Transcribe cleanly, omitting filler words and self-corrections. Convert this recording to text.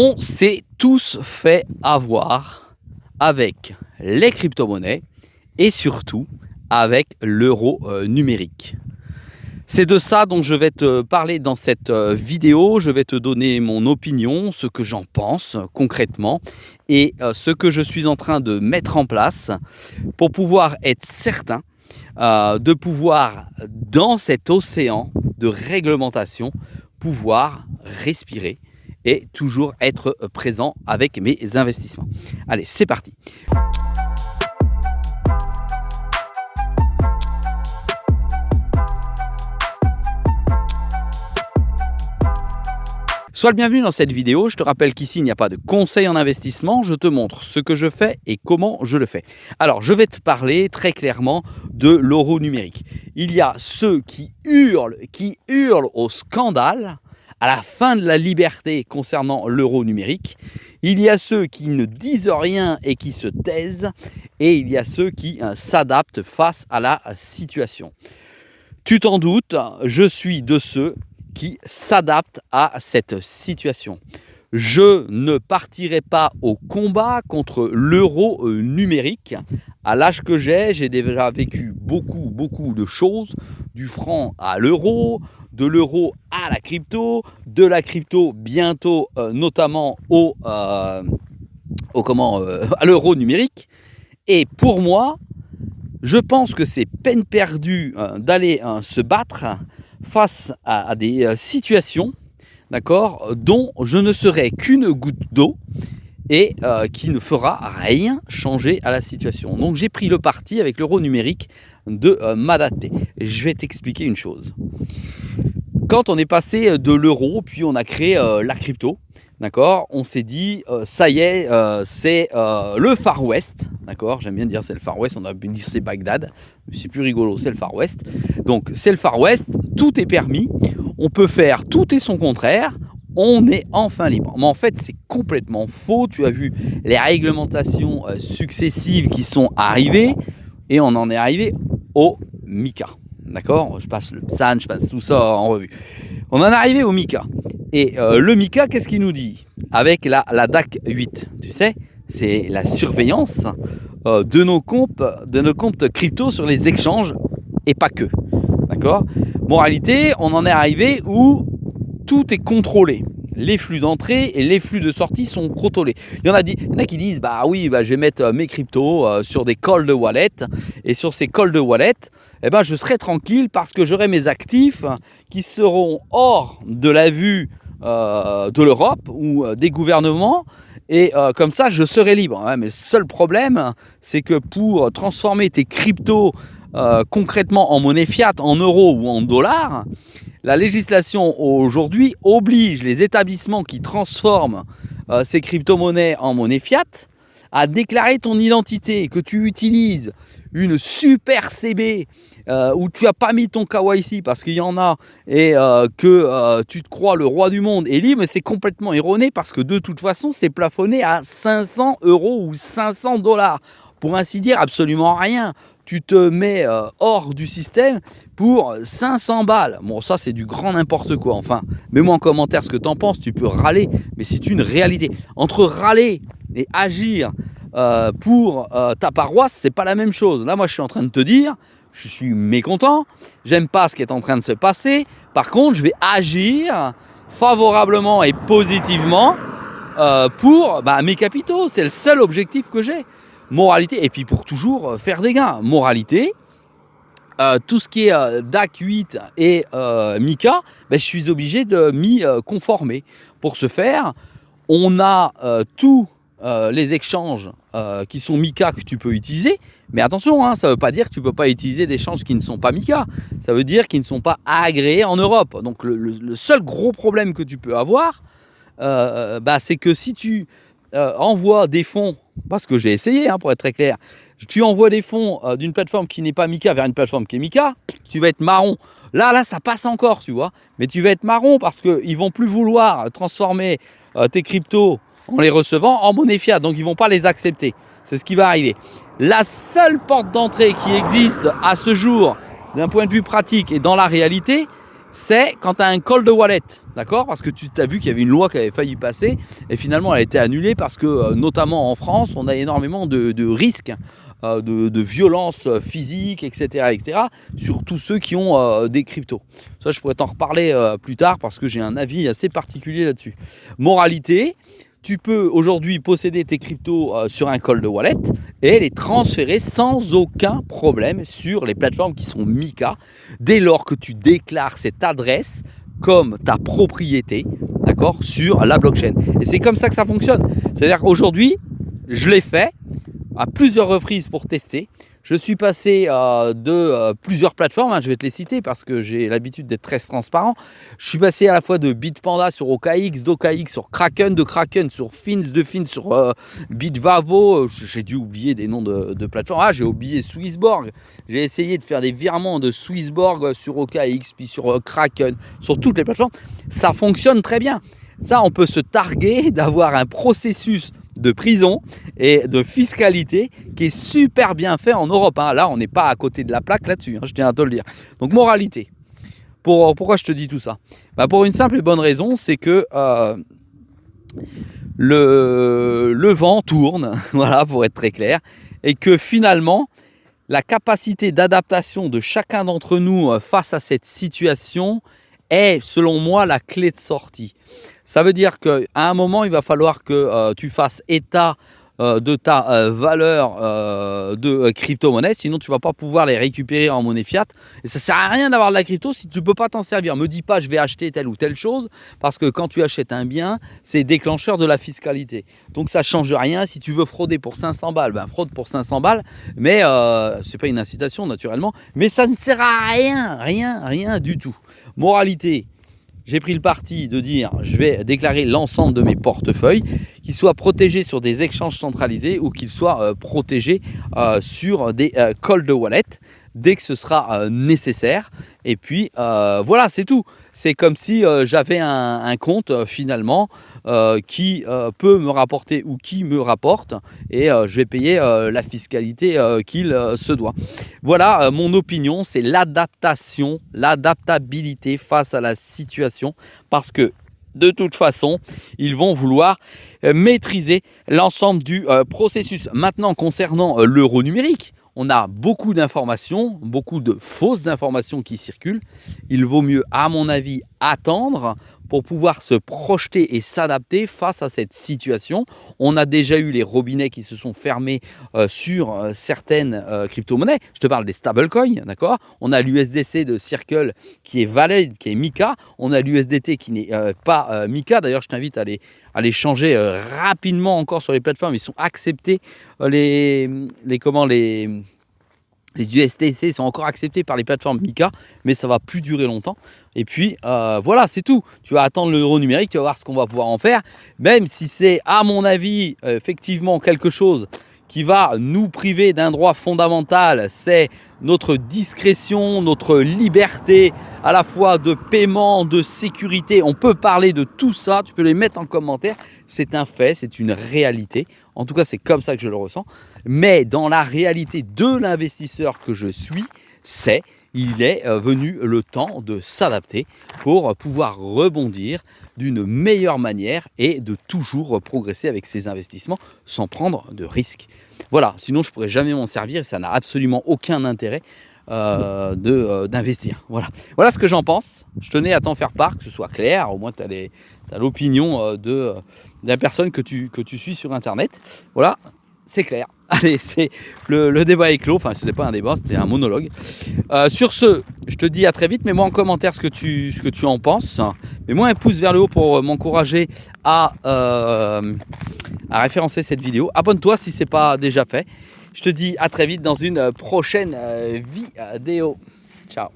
On s'est tous fait avoir avec les crypto-monnaies et surtout avec l'euro numérique. C'est de ça dont je vais te parler dans cette vidéo. Je vais te donner mon opinion, ce que j'en pense concrètement et ce que je suis en train de mettre en place pour pouvoir être certain de pouvoir, dans cet océan de réglementation, pouvoir respirer et toujours être présent avec mes investissements. Allez, c'est parti. Sois le bienvenu dans cette vidéo. Je te rappelle qu'ici, il n'y a pas de conseil en investissement. Je te montre ce que je fais et comment je le fais. Alors, je vais te parler très clairement de l'euro numérique. Il y a ceux qui hurlent au scandale à la fin de la liberté concernant l'euro numérique. Il y a ceux qui ne disent rien et qui se taisent. Et il y a ceux qui s'adaptent face à la situation. Tu t'en doutes, je suis de ceux qui s'adaptent à cette situation. Je ne partirai pas au combat contre l'euro numérique. À l'âge que j'ai déjà vécu beaucoup de choses, du franc à l'euro, de l'euro à la crypto, de la crypto bientôt notamment à l'euro numérique. Et pour moi, je pense que c'est peine perdue d'aller se battre face à des situations, d'accord, dont je ne serai qu'une goutte d'eau et qui ne fera rien changer à la situation. Donc j'ai pris le parti avec l'euro numérique de m'adapter. Je vais t'expliquer une chose. Quand on est passé de l'euro, puis on a créé la crypto, d'accord, on s'est dit, ça y est, c'est le Far West, d'accord, j'aime bien dire c'est le Far West, on a dit c'est Bagdad, mais c'est plus rigolo, c'est le Far West. Donc c'est le Far West, tout est permis, on peut faire tout et son contraire, on est enfin libre. Mais en fait, c'est complètement faux, tu as vu les réglementations successives qui sont arrivées, et on en est arrivé au MiCA. D'accord, je passe le PSAN, je passe tout ça en revue. On en est arrivé au MiCA. Et le MiCA, qu'est-ce qu'il nous dit? Avec la DAC 8, tu sais, c'est la surveillance de nos comptes crypto sur les échanges et pas que. D'accord? Moralité, on en est arrivé où tout est contrôlé. Les flux d'entrée et les flux de sortie sont contrôlés. Il y en a qui disent, bah oui, je vais mettre mes cryptos sur des cold wallet. Et sur ces cold wallet, eh ben, je serai tranquille parce que j'aurai mes actifs qui seront hors de la vue de l'Europe ou des gouvernements. Et comme ça, je serai libre. Mais le seul problème, c'est que pour transformer tes cryptos concrètement en monnaie fiat, en euros ou en dollars, la législation aujourd'hui oblige les établissements qui transforment ces crypto-monnaies en monnaie fiat à déclarer ton identité et que tu utilises une super CB où tu n'as pas mis ton KYC parce qu'il y en a et que tu te crois le roi du monde et libre, mais c'est complètement erroné parce que de toute façon, c'est plafonné à 500 € ou 500 $. Pour ainsi dire, absolument rien. Tu te mets hors du système pour 500 balles. Bon, ça, c'est du grand n'importe quoi. Enfin, mets-moi en commentaire ce que tu en penses. Tu peux râler, mais c'est une réalité. Entre râler et agir pour ta paroisse, c'est pas la même chose. Là, moi, je suis en train de te dire, je suis mécontent. J'aime pas ce qui est en train de se passer. Par contre, je vais agir favorablement et positivement pour mes capitaux. C'est le seul objectif que j'ai. Moralité, et puis pour toujours faire des gains. Moralité, tout ce qui est DAC 8 et MiCA, je suis obligé de m'y conformer. Pour ce faire, on a tous les échanges qui sont MiCA que tu peux utiliser. Mais attention, ça ne veut pas dire que tu ne peux pas utiliser des échanges qui ne sont pas MiCA. Ça veut dire qu'ils ne sont pas agréés en Europe. Donc le seul gros problème que tu peux avoir, c'est que si tu envoies des fonds, parce que j'ai essayé pour être très clair, tu envoies des fonds d'une plateforme qui n'est pas MiCA vers une plateforme qui est MiCA, tu vas être marron. Là ça passe encore, tu vois, mais tu vas être marron parce qu'ils ne vont plus vouloir transformer tes cryptos en les recevant en monnaie fiat, donc ils ne vont pas les accepter. C'est ce qui va arriver. La seule porte d'entrée qui existe à ce jour, d'un point de vue pratique et dans la réalité, c'est quand tu as un cold wallet, d'accord? Parce que tu as vu qu'il y avait une loi qui avait failli passer et finalement elle a été annulée parce que notamment en France, on a énormément de risques de violences physiques, etc., sur tous ceux qui ont des cryptos. Ça, je pourrais t'en reparler plus tard parce que j'ai un avis assez particulier là-dessus. Moralité, tu peux aujourd'hui posséder tes cryptos sur un cold wallet et les transférer sans aucun problème sur les plateformes qui sont MiCA dès lors que tu déclares cette adresse comme ta propriété, d'accord, sur la blockchain. Et c'est comme ça que ça fonctionne. C'est-à-dire qu'aujourd'hui, je l'ai fait à plusieurs reprises pour tester. Je suis passé de plusieurs plateformes, je vais te les citer parce que j'ai l'habitude d'être très transparent. Je suis passé à la fois de Bitpanda sur OKX, d'OKX sur Kraken, de Kraken sur Fins, de Fins sur Bitvavo. J'ai dû oublier des noms de plateformes. Ah, j'ai oublié Swissborg. J'ai essayé de faire des virements de Swissborg sur OKX, puis sur Kraken, sur toutes les plateformes. Ça fonctionne très bien. Ça, on peut se targuer d'avoir un processus de prison et de fiscalité qui est super bien fait en Europe. Là, on n'est pas à côté de la plaque là-dessus, je tiens à te le dire. Donc, moralité. Pourquoi je te dis tout ça? Pour une simple et bonne raison, c'est que le vent tourne, voilà, pour être très clair, et que finalement, la capacité d'adaptation de chacun d'entre nous face à cette situation est, selon moi, la clé de sortie. Ça veut dire qu'à un moment, il va falloir que tu fasses état de ta valeur de crypto-monnaie, sinon tu ne vas pas pouvoir les récupérer en monnaie fiat. Et ça ne sert à rien d'avoir de la crypto si tu ne peux pas t'en servir. Ne me dis pas je vais acheter telle ou telle chose, parce que quand tu achètes un bien, c'est déclencheur de la fiscalité. Donc ça ne change rien. Si tu veux frauder pour 500 balles, fraude pour 500 balles, mais ce n'est pas une incitation naturellement, mais ça ne sert à rien du tout. Moralité. J'ai pris le parti de dire je vais déclarer l'ensemble de mes portefeuilles, qu'ils soient protégés sur des échanges centralisés ou qu'ils soient protégés sur des cold wallets dès que ce sera nécessaire. Et puis voilà, c'est tout. C'est comme si j'avais un compte finalement qui peut me rapporter ou qui me rapporte et je vais payer la fiscalité qu'il se doit. Voilà, mon opinion, c'est l'adaptation, l'adaptabilité face à la situation parce que de toute façon, ils vont vouloir maîtriser l'ensemble du processus. Maintenant, concernant l'euro numérique, on a beaucoup d'informations, beaucoup de fausses informations qui circulent. Il vaut mieux, à mon avis, attendre pour pouvoir se projeter et s'adapter face à cette situation. On a déjà eu les robinets qui se sont fermés sur certaines crypto-monnaies. Je te parle des stablecoins, d'accord? On a l'USDC de Circle qui est valide, qui est MiCA. On a l'USDT qui n'est pas MiCA. D'ailleurs, je t'invite à les changer rapidement encore sur les plateformes. Ils sont acceptés. Les USDC sont encore acceptés par les plateformes MiCA, mais ça ne va plus durer longtemps. Et puis, voilà, c'est tout. Tu vas attendre l'euro numérique, tu vas voir ce qu'on va pouvoir en faire. Même si c'est, à mon avis, effectivement quelque chose qui va nous priver d'un droit fondamental, c'est notre discrétion, notre liberté, à la fois de paiement, de sécurité. On peut parler de tout ça, tu peux les mettre en commentaire. C'est un fait, c'est une réalité. En tout cas, c'est comme ça que je le ressens. Mais dans la réalité de l'investisseur que je suis, il est venu le temps de s'adapter pour pouvoir rebondir d'une meilleure manière et de toujours progresser avec ses investissements sans prendre de risques. Voilà, sinon je ne pourrais jamais m'en servir et ça n'a absolument aucun intérêt d'investir. Voilà ce que j'en pense. Je tenais à t'en faire part, que ce soit clair, au moins tu as l'opinion de la personne que tu suis sur Internet. Voilà, c'est clair. Allez, c'est le débat est clos. Enfin, ce n'est pas un débat, c'était un monologue. Sur ce, je te dis à très vite. Mets-moi en commentaire ce que tu en penses. Mets-moi un pouce vers le haut pour m'encourager à référencer cette vidéo. Abonne-toi si ce n'est pas déjà fait. Je te dis à très vite dans une prochaine vidéo. Ciao.